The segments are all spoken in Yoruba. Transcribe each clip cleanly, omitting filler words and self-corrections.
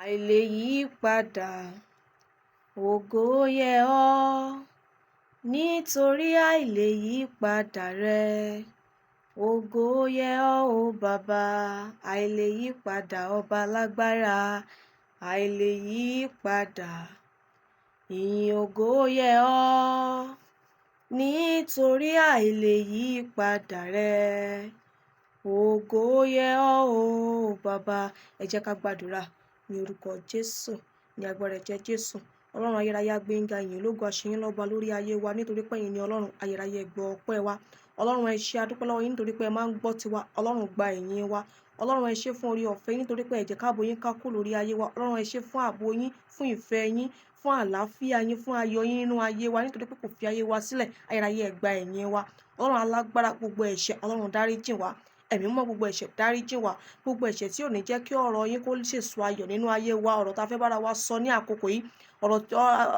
àìlè yí padà ògo yẹ ọ́ nítorí àìlè yí padà rẹ ògo yẹ ọ́ o bàbá àìlè yí padà ọba lágbára àìlè yí padà ìyìn ògo yẹ ọ́ nítorí àìlè yí padà rẹ ògo yẹ ọ́ o bàbá. Ẹ jẹ́ ká gbàdúrà ní orúkọ Jésù, ní agbára ẹ̀jẹ̀ Jésù. Ọlọ́run ayérayé gbénga ìyìn lógo àṣeyín lọ́ba lórí ayé wa nítorí pé ẹ̀yin ni Ọlọ́run ayérayé gbọ́ ọpẹ́ wa. Ọlọ́run ẹ ṣé adúpẹ́ lọ́wọ́ yín nítorí pé ẹ máa ń gbọ́ tiwa. Ọlọ́run gba ìyìn wa. Ọlọ́run ẹ ṣé fún orí ọ̀fẹ́ yín nítorí pé ẹ jẹ́ káàbò yín ká kú lórí ayé wa. Ọlọ́run ẹ ṣé fún ààbò yín, fún ìfẹ́ yín, fún àlàáfíà yín, fún ayọ̀ yín nínú ayé wa nítorí pé kò fi ayé wa sílẹ̀. Ayérayé ẹ gba ìyìn wa. Ọlọ́run alágbára gbogbo ẹ̀ṣẹ̀ Ọlọ́run dáríjì wá. Ẹ̀mí mọ́ gbogbo ẹ̀ṣẹ̀ dáríjì wá. Gbogbo ẹ̀ṣẹ̀ tí ò ní jẹ́ kí ọ̀rọ̀ yín kó sèso ayọ̀ nínú ayé wa. Ọ̀rọ̀ tá fẹ́ bára wa sọ ní àkókò yìí.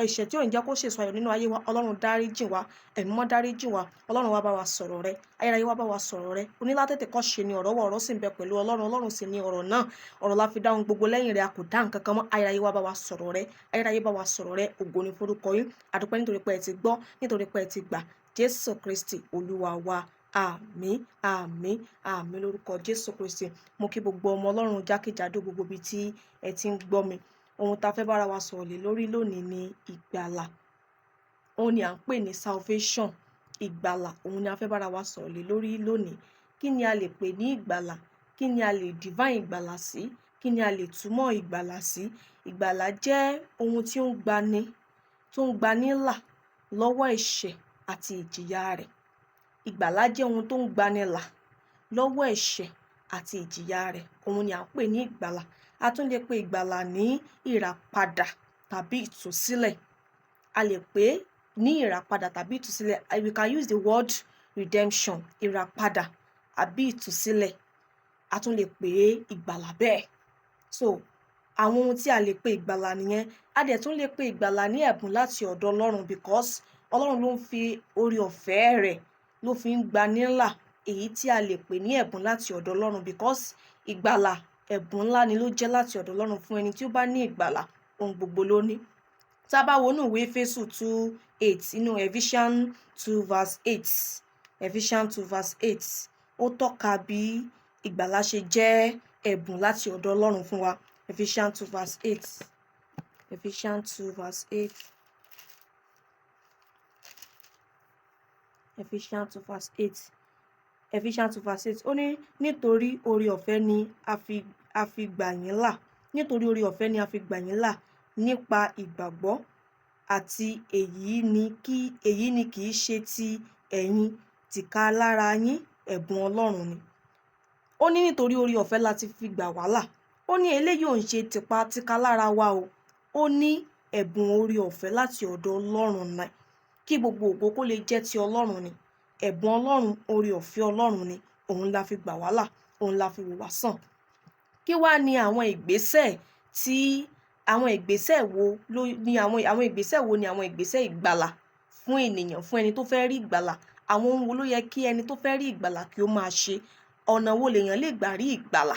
Ẹ̀ṣẹ̀ tí ò ní jẹ́ kó sèso ayọ̀ nínú ayé wa. Ọlọ́run dáríjì wá. Ẹ̀mí mọ́ dáríjì wá. Ọlọ́run wá bá wa sọ̀rọ̀ rẹ. Ayérayé wá bá wa sọ̀rọ̀ rẹ. Onílátètè kọ́ ṣe ni ọ̀rọ̀ wọ̀, ọ̀rọ̀ sì ń bẹ pẹ̀lú Ọlọ́run. Ọlọ́run sì ni ọ̀rọ̀ náà. Ọ̀rọ̀ la fi dáhùn gbogbo, lẹ́yìn rẹ̀ a kò dá nǹkan kan mọ́. Ayérayé wá bá wa sọ̀rọ̀ rẹ. Ayérayé bá wa sọ̀rọ̀ rẹ. Ògo ni forúkọ yín. A dúpẹ́ nítorí pé ẹ ti gbọ́, nítorí pé ẹ ti gbà. Jésù Kristi Olúwa wa. Àmín, àmín, àmín lórúkọ Jésù Kristi. Mo kí gbogbo ọmọ Ọlọ́run jákèjádò gbogbo ibi tí ẹ ti ń gbọ́ mi. Ohun tá fẹ́ bára wa sọ̀rọ̀ lé lórí lónìí ni ìgbàlà. Òun ni à ń pè ní salvation. Ìgbàlà, òun ni a fẹ́ bára wa sọ̀rọ̀ lé lórí lónìí. Kí ni a lè pè ní ìgbàlà? Kí ni a lè define ìgbàlà sí? Kí ni a lè túmọ̀ ìgbàlà sí? Ìgbàlà jẹ́ ohun tí ó ń gbani là lọ́wọ́ ẹ̀ṣẹ̀ àti ìjìyà rẹ̀. Ìgbàlà jẹ́ ohun tó ń gbani là lọ́wọ́ ẹ̀ṣẹ̀ àti ìjìyà rẹ̀. Òun ni à ń pè ní ìgbàlà. A tún lè pe ìgbàlà ní ìràpadà tàbí ìtúsílẹ̀. A lè pè é ní ìràpadà tàbí ìtúsílẹ̀. We can use the word redemption, ìràpadà àbí ìtúsílẹ̀. A tún lè pè é ìgbàlà bẹ́ẹ̀. So, àwọn ohun tí a lè pe ìgbàlà nìyẹn. A dẹ̀ tún lè pe ìgbàlà ní ẹ̀bùn láti ọ̀dọ̀ Ọlọ́run because Ọlọ́run ló ń fi oore ọ̀fẹ́ rẹ̀ ló fi ń gbani là, èyí tí a lè pè ní ẹ̀bùn láti ọ̀dọ̀ Ọlọ́run because ìgbàlà ẹ̀bùn ńlá ni ló jẹ́ láti ọ̀dọ̀ Ọlọ́run fún ẹni tí ó bá ní ìgbàlà. Ohun gbogbo ló ní. Tá bá wo inú ìwé Éfésù 2:8, inú Ephesians 2:8, Ephesians 2:8, ó tọ́ka bí ìgbàlà ṣe jẹ́ ẹ̀bùn láti ọ̀dọ̀ Ọlọ́run fún wa. Ephesians 2:8, Ephesians 2:8, Ephesians 2:8, Ephesians 2:8. Ó ní nítorí oore ọ̀fẹ́ ni a fi gbà yín là. Nítorí oore ọ̀fẹ́ ni a fi gbà yín là nípa ìgbàgbọ́, àti èyí ni kì í ṣe ti ẹ̀yin tìká lára yín, ẹ̀bùn Ọlọ́run ni. Ó ní nítorí oore ọ̀fẹ́ la ti fi gbà wá là. Ó ní eléyìí ò ń ṣe tìká lára wa o. Ó ní ẹ̀bùn oore ọ̀fẹ́ láti ọ̀dọ̀ Ọlọ́run náà. Kí gbogbo ògo kó lè jẹ́ ti Ọlọ́run ni. Ẹ̀bùn Ọlọ́run, oore ọ̀fẹ́ Ọlọ́run ni. Òun la fi gbà wá là. Òun la fi wò wá sàn. Kí wá ni àwọn ìgbésẹ̀ ìgbàlà fún ènìyàn, fún ẹni tó fẹ́ rí ìgbàlà? Àwọn ohun wo ló yẹ kí ẹni tó fẹ́ rí ìgbàlà kí ó máa ṣe? Ọ̀nà wo lèèyàn lè gbà rí ìgbàlà?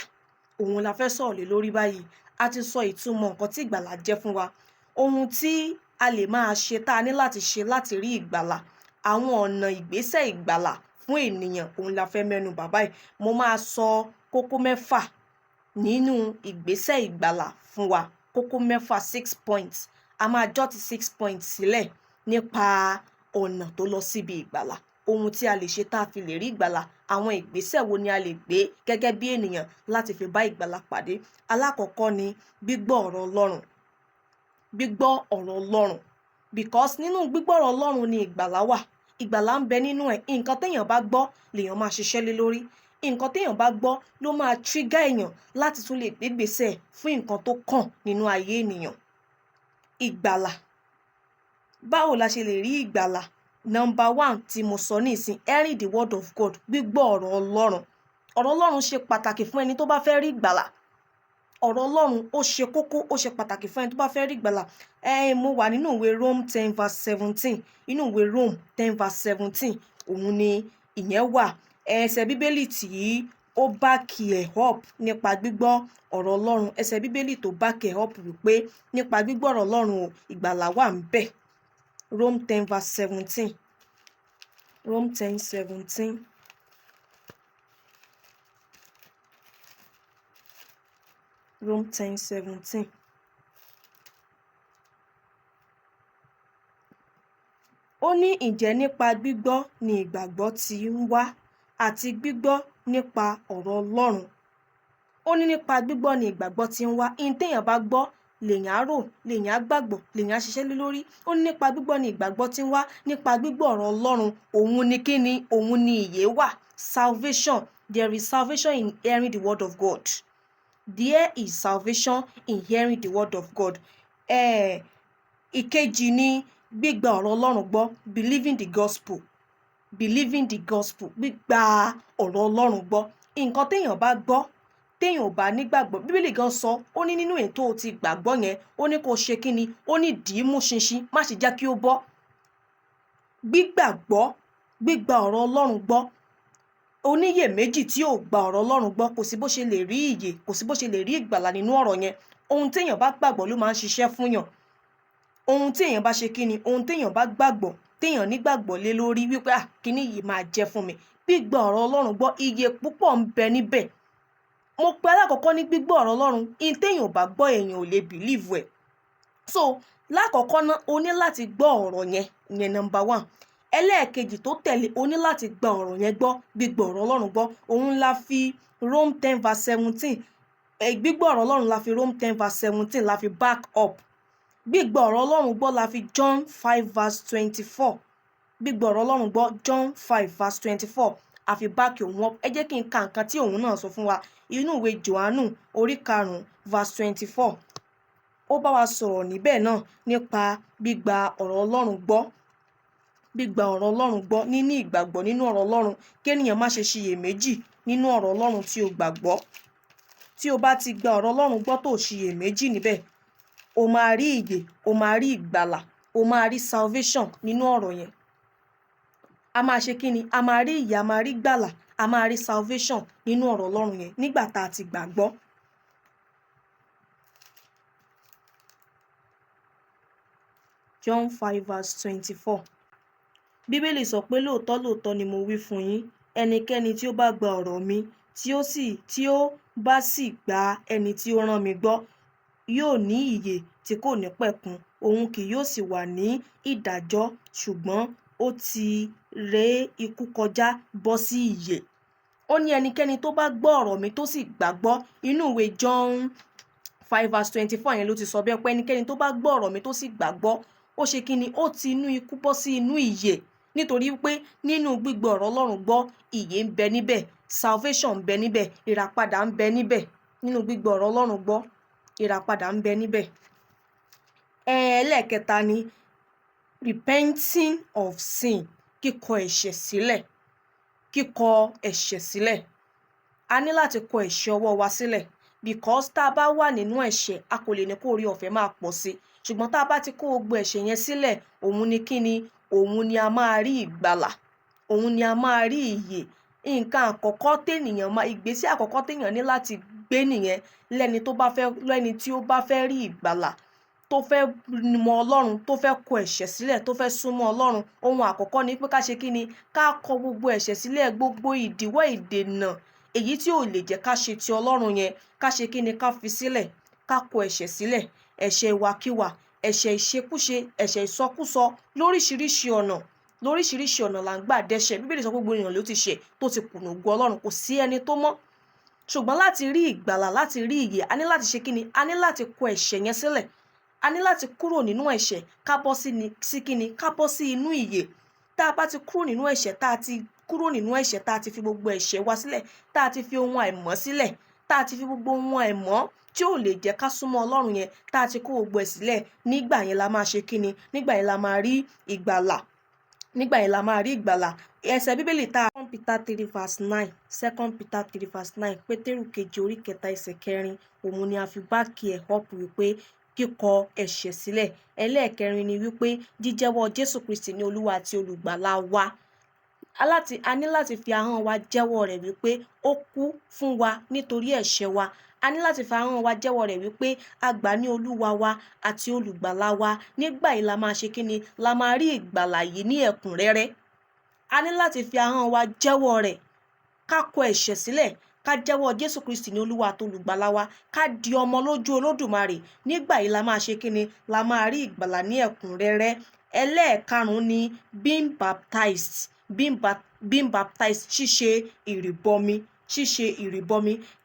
Òun la fẹ́ sọ̀rọ̀ lé lórí báyìí. A ti sọ ìtumọ̀ nǹkan tí ìgbàlà jẹ́ fún wa. Ohun tí a lè máa ṣe, tá a ní láti ṣe láti rí ìgbàlà. Àwọn ọ̀nà ìgbésẹ̀ ìgbàlà fún ènìyàn, òun la fẹ́ mẹ́nu bà báyìí. Mo máa sọ kókó 6 nínú ìgbésẹ̀ ìgbàlà fún wa. Kókó 6, 6 points. A máa jot 6 points sílẹ̀ nípa ọ̀nà tó lọ síbi ìgbàlà. Ohun tí a lè ṣe tá a fi lè rí ìgbàlà. Àwọn ìgbésẹ̀ wo ni a lè gbé gẹ́gẹ́ bí ènìyàn láti fi bá ìgbàlà pàdé? Alákọ̀ọ́kọ́ ni gbígbọ́ ọ̀rọ̀ Ọlọ́run. Gbígbọ́ ọ̀rọ̀ Ọlọ́run. Because nínú gbígbọ́ ọ̀rọ̀ Ọlọ́run ni ìgbàlà wà. Ìgbàlà ń bẹ nínú ẹ̀. Nǹkan téèyàn bá gbọ́ lèèyàn máa ṣiṣẹ́ lé lórí. Nǹkan téèyàn bá gbọ́ ló máa trigger èèyàn láti tún lè gbé ìgbésẹ̀ fún nǹkan tó kàn nínú ayé ènìyàn. Ìgbàlà. Báwo la ṣe lè rí ìgbàlà? Number 1 tí mo sọ nísìn, hearing the word of God. Gbígbọ́ ọ̀rọ̀ Ọlọ́run. Ọ̀rọ̀ Ọlọ́run ṣe pàtàkì fún ẹni tó bá fẹ́ rí ìgbàlà. Ọ̀rọ̀ Ọlọ́run ó ṣe kókó, ó ṣe pàtàkì fún ẹni tó bá fẹ́ rí ìgbàlà. Mo wà nínú ìwé Rome 10:17. Inú ìwé Rome 10:17. Òun ni ìyẹn wà. Ẹsẹ̀ Bíbélì tí ó báàkì ẹ̀ up nípa gbígbọ́ ọ̀rọ̀ Ọlọ́run. Ẹsẹ̀ Bíbélì tó báàkì ẹ̀ up wípé nípa gbígbọ́ ọ̀rọ̀ Ọlọ́run o, ìgbàlà wà ń bẹ̀. Rome 10:17. Rome 10:17. Rome 10:17. Ó ní ǹjẹ́ nípa gbígbọ́ ni ìgbàgbọ́ ti ń wá àti gbígbọ́ nípa ọ̀rọ̀ Ọlọ́run. Ó ní nípa gbígbọ́ ni ìgbàgbọ́ ti ń wá. Ihun téèyàn bá gbọ́ lèèyàn á rò, lèèyàn á gbàgbọ́, lèèyàn á ṣiṣẹ́ lé lórí. Ó ní nípa gbígbọ́ ni ìgbàgbọ́ ti ń wá. Nípa gbígbọ́ ọ̀rọ̀ Ọlọ́run, òun ni kíni? Òun ni ìyè wà. Salvation. There is salvation in hearing the word of God. There is salvation in hearing the word of God. Ìkejì ni gbígba ọ̀rọ̀ Ọlọ́run gbọ́. Believing the gospel. Believing the gospel. Gbígba ọ̀rọ̀ Ọlọ́run gbọ́. Nǹkan téèyàn bá gbọ́, téèyàn ò bá nígbàgbọ́, Bíbélì gan sọ, ó ní nínú èyí tó o ti gbàgbọ́ yẹn, ó ní kó ṣe kíni? Ó ní dìí mú ṣinṣin, má ṣe jẹ́ kí ó bọ́. Gbígbàgbọ́, gbígba ọ̀rọ̀ Ọlọ́run gbọ́. Oníyèméjì tí ò gba ọ̀rọ̀ Ọlọ́run gbọ́, kò sí bó ṣe lè rí ìyè, kò sí bó ṣe lè rí ìgbàlà nínú ọ̀rọ̀ yẹn. Ohun téèyàn bá gbàgbọ́ ló máa ń ṣiṣẹ́ fún yàn. Ohun téèyàn bá ṣe kíni? Ohun téèyàn bá gbàgbọ́, téèyàn nígbàgbọ́ lé lórí wípé kíní yìí máa jẹ́ fún mi. Gbígba ọ̀rọ̀ Ọlọ́run gbọ́, ìyè púpọ̀ ń bẹ níbẹ̀. Mo pe alákọ̀ọ́kọ́ ní gbígbọ́ ọ̀rọ̀ Ọlọ́run. Ihun téèyàn ò bá gbọ́, èèyàn ò lè believe ẹ̀. So lákọ̀ọ́kọ́ náà, o ní láti gbọ́ ọ̀rọ̀ yẹn number 1. Ẹlẹ́ẹ̀kejì tó tẹ̀lé, o ní láti gba ọ̀rọ̀ yẹn gbọ́. Gbígbọ́ ọ̀rọ̀ Ọlọ́run gbọ́, òun la fi Rome 10:17. Gbígbọ́ ọ̀rọ̀ Ọlọ́run la fi Rome 10:17 la fi back up. Gbígbọ́ ọ̀rọ̀ Ọlọ́run gbọ́ la fi John 5:24. Gbígbọ́ ọ̀rọ̀ Ọlọ́run gbọ́ John 5:24 a fi back òun up. Ẹ jẹ́ kí n ka nǹkan tí òun náà sọ fún wa. Inú ìwé Jòhánù orí 5:24. Ó bá wa sọ̀rọ̀ níbẹ̀ náà nípa gbígba ọ̀rọ̀ Ọlọ́run gbọ́. Gbígba ọ̀rọ̀ Ọlọ́run gbọ́, níní ìgbàgbọ́ nínú ọ̀rọ̀ Ọlọ́run. Kéèyàn má ṣe ṣiyèméjì nínú ọ̀rọ̀ Ọlọ́run tí o gbàgbọ́. Tí o bá ti gba ọ̀rọ̀ Ọlọ́run gbọ́ tó ṣiyèméjì níbẹ̀, o máa rí ìyè, o máa rí ìgbàlà, o máa rí salvation nínú ọ̀rọ̀ yẹn. A máa ṣe kíni? A máa rí ìyè, a máa rí ìgbàlà, a máa rí salvation nínú ọ̀rọ̀ Ọlọ́run yẹn nígbà tá a ti gbàgbọ́. John 5:24. Bíbélì sọ pé lóòótọ́ lóòótọ́ ni mo wí fún yín, ẹnikẹ́ni tí ó bá gba ọ̀rọ̀ mi, tí ó bá sì gba ẹni tí ó rán mi gbọ́, yóò ní ìyè tí kò ní pẹ̀kun, òun kì yóò sì wà ní ìdájọ́, ṣùgbọ́n ó ti ré ikú kọjá bọ́ sí ìyè. Ó ní ẹnikẹ́ni tó bá gbọ́ ọ̀rọ̀ mi tó sì gbàgbọ́. Inú ìwé John 5:24 yẹn ló ti sọ bẹ́ẹ̀ pé ẹnikẹ́ni tó bá gbọ́ ọ̀rọ̀ mi tó sì gbàgbọ́, ó ṣe kíni? Ó ti inú ikú bọ́ sí inú ìyè. Nítorí pé nínú gbígbọ́ ọ̀rọ̀ Ọlọ́run gbọ́, ìyè ń bẹ níbẹ̀, salvation ń bẹ níbẹ̀, ìràpadà ń bẹ níbẹ̀. Nínú gbígbọ́ ọ̀rọ̀ Ọlọ́run gbọ́, ìràpadà ń bẹ níbẹ̀. Ẹlẹ́ẹ̀kẹta ni repenting of sin. Kíkọ ẹ̀ṣẹ̀ sílẹ̀. Kíkọ ẹ̀ṣẹ̀ sílẹ̀. A ní láti kọ ẹ̀ṣẹ̀ ọwọ́ wa sílẹ̀. Because tá a bá wà nínú ẹ̀ṣẹ̀, a kò lè ní kó oore ọ̀fẹ́ máa pọ̀ sí. Ṣùgbọ́n tá a bá ti kó gbogbo ẹ̀ṣẹ̀ yẹn sílẹ̀, òun ni kíni? Òun ni a máa rí ìgbàlà. Òun ni a máa rí ìyè. Nǹkan àkọ́kọ́ ìgbésẹ̀ àkọ́kọ́ téèyàn ní láti gbé nìyẹn lẹ́ni tí ó bá fẹ́ rí ìgbàlà, tó fẹ́ mọ Ọlọ́run, tó fẹ́ kọ ẹ̀ṣẹ̀ sílẹ̀, tó fẹ́ súnmọ́ Ọlọ́run. Ohun àkọ́kọ́ ni pé ká ṣe kíni? Ká kọ gbogbo ẹ̀ṣẹ̀ sílẹ̀, gbogbo ìdíwọ́ ìdènà èyí tí ò lè jẹ́ ká ṣe ti Ọlọ́run yẹn, ká ṣe kíni? Ká fi sílẹ̀, ká kọ ẹ̀ṣẹ̀ sílẹ̀. Ẹ̀ṣẹ̀ ìwàkiwà, ẹ̀ṣẹ̀ ìṣekúṣe, ẹ̀ṣẹ̀ ìsọkúsọ, lóríṣiríṣi ọ̀nà là ń gbà dẹ́ṣẹ̀. Bíbélì sọ pé gbogbo ènìyàn ló ti ṣẹ̀ tó ti kùnà ògo Ọlọ́run, kò sí ẹni tó mọ́. Ṣùgbọ́n láti rí ìgbàlà, láti rí ìyè, a ní láti ṣe kíni? A ní láti kọ ẹ̀ṣẹ̀ yẹn sílẹ̀. A ní láti kúrò nínú ẹ̀ṣẹ̀, ká bọ́ sí kíni? Ká bọ́ sí inú ìyè. Tá a bá ti kúrò nínú ẹ̀ṣẹ̀, tá a ti fi gbogbo ẹ̀ṣẹ̀ wa sílẹ̀, tá a ti fi ohun àìmọ́ sílẹ̀, tá a ti fi gbogbo ohun àìmọ́ tí ò lè jẹ́ ká súnmọ́ Ọlọ́run yẹn, tá a ti kó gbogbo ẹ̀ sílẹ̀, nígbà yẹn la máa ṣe kíni? Nígbà yẹn la máa rí ìgbàlà. Nígbà yẹn la máa rí ìgbàlà. Ẹsẹ̀ Bíbélì tá 2 Peter 3:9. 2 Peter 3:9. Pétérù kejì orí 3 ẹsẹ̀ 4. Òun ni a fi báàkì ẹ̀ up wípé kíkọ ẹ̀ṣẹ̀ sílẹ̀. Ẹlẹ́ẹ̀kẹrin ni wípé jíjẹ́wọ́ Jésù Kristi ní Olúwa àti Olùgbàlà wa. a ní láti fi ahọ́n wa jẹ́wọ́ rẹ̀ wípé ó kú fún wa nítorí ẹ̀ṣẹ̀ wa. A ní láti fi ahọ́n wa jẹ́wọ́ rẹ̀ wípé a gbà ní olúwa wa àti olùgbàlà wa. Nígbà yìí la máa ṣe kíni? La máa rí ìgbàlà yìí ní ẹ̀kúnrẹ́rẹ́. A ní láti fi ahọ́n wa jẹ́wọ́ rẹ̀, ká kọ ẹ̀ṣẹ̀ sílẹ̀, ká jẹ́wọ́ Jésù Kristi ní olúwa àti olùgbàlà wa, ká di ọmọ lójú Olódùmarè. Nígbà yìí la máa ṣe kíni? La máa rí ìgbàlà ní ẹ̀kúnrẹ́rẹ́. Ẹlẹ́ẹ̀karùn-ún ni being baptized, ṣíṣe ìrìbọmi.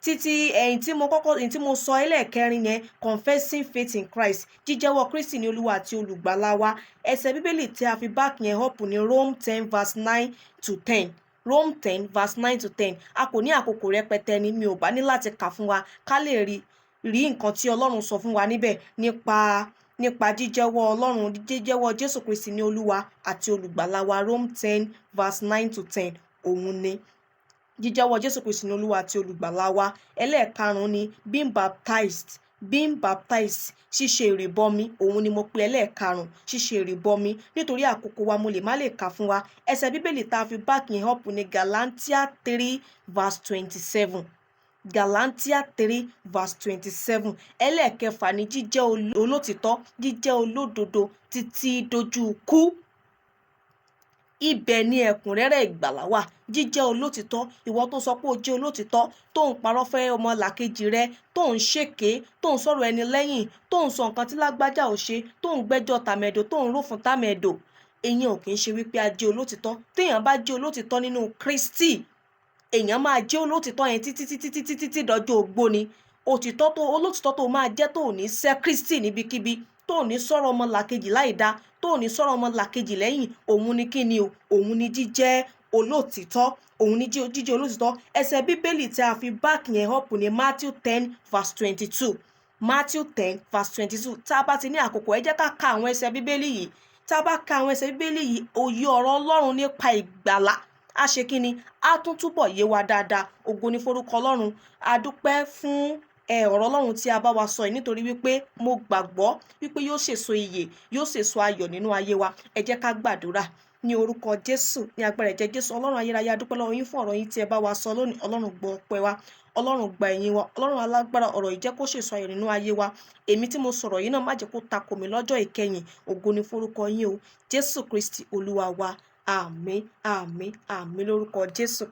Títí ẹ̀yìn tí mo sọ ẹlẹ́ẹ̀kẹrin yẹn, confessing faith in Christ, jíjẹ́wọ́ Kristi ní olúwa àti olùgbàlà wa. Ẹsẹ̀ bíbélì tí a fi back yẹn up ní Rome 10:9-10. Rome 10:9-10. A kò ní àkókò rẹpẹtẹ ni, mi ò bá ní láti kà fún wa ká lè rí nǹkan tí Ọlọ́run sọ fún wa níbẹ̀ nípa jíjẹ́wọ́ Jésù Kristi ní olúwa àti olùgbàlà wa. Rome 10:9-10 òun ni jíjẹ́wọ́ Jésù Kristi ní olúwa àti olùgbàlà wa. Ẹlẹ́ẹ̀karùn-ún ni being baptized, ṣíṣe ìrìbọmi. Òun ni mo pe ẹlẹ́ẹ̀karùn-ún, ṣíṣe ìrìbọmi. Nítorí àkókò wa mo lè má lè kà fún wa. Ẹsẹ̀ bíbélì tá a fi back yẹn up ní Galatia 3:27. Galatia 3:27. Ẹlẹ́ẹ̀kẹfà ni jíjẹ́ olótìtọ́, jíjẹ́ olódodo títí dojú ikú. Ibẹ̀ ni ẹ̀kúnrẹ́rẹ́ ìgbàlà wà. Jíjẹ́ olótìtọ́. Ìwọ tó sọ pé o jẹ́ olótìtọ́, tó ń parọ́ fẹ́ ọmọ làkejì rẹ, tó ń ṣèké, tó ń sọ̀rọ̀ ẹni lẹ́yìn, tó ń sọ nǹkan tí lágbájá ò ṣe, tó ń gbẹ́jọ́ tàmẹ̀dò, tó ń rò fún tàmẹ̀dò. Èyàn ò kì í ṣe wípé a jẹ́ olótìtọ́. Téèyàn bá jẹ́ olótìtọ́ nínú Kristi, èèyàn máa jẹ́ olótìtọ́ yẹn títí dọjọ́ ogbó ni. Olótìtọ́ tó máa jẹ́ tó ní sẹ́ Kristi níbikíbi, tó ní sọ̀rọ̀ ọmọ làkejì láìda, tó ní sọ̀rọ̀ ọmọ làkejì lẹ́yìn. Òun ni kíni o? Òun ni jíjẹ́ olótìtọ́. Òun ni jíjẹ́ olótìtọ́. Ẹsẹ̀ bíbélì tí a fi back yẹn up ní Matthew 10:22. Matthew 10:22. Tá a bá ti ní àkókò, ẹ jẹ́ ká ka àwọn ẹsẹ̀ bíbélì yìí. Tá a bá ka àwọn ẹsẹ̀ bíbélì yìí, òye ọ̀rọ̀ Ọlọ́run nípa ìgbàlà a ṣe kíni? A tún túbọ̀ yé wa dáadáa. Ògo ni forúkọ Ọlọ́run. A dúpẹ́ fún ọ̀rọ̀ Ọlọ́run tí a bá wa sọ yìí, nítorí wípé mo gbàgbọ́ wípé yóò sèso ìyè, yóò sèso ayọ̀ nínú ayé wa. Ẹ jẹ́ ká gbàdúrà ní orúkọ Jésù, ní agbára ẹ̀jẹ̀ Jésù. Ọlọ́run ayérayé, a dúpẹ́ lọ́wọ́ yín fún ọ̀rọ̀ yín tí ẹ bá wa sọ lónìí. Ọlọ́run gbọ́ ọpẹ́ wa, Ọlọ́run gba ẹ̀yìn wa. Ọlọ́run alágbára, ọ̀rọ̀ yìí jẹ́ kó sèso ayọ̀ nínú ayé wa. Èmi tí mo sọ̀rọ̀ yìí náà má jẹ́ kó takò mí lọ́jọ́ ìkẹyìn. Ògo ni forúkọ yín o, Jésù Kristi olúwa wa. Àmín, àmín, àmín lórúkọ Jésù.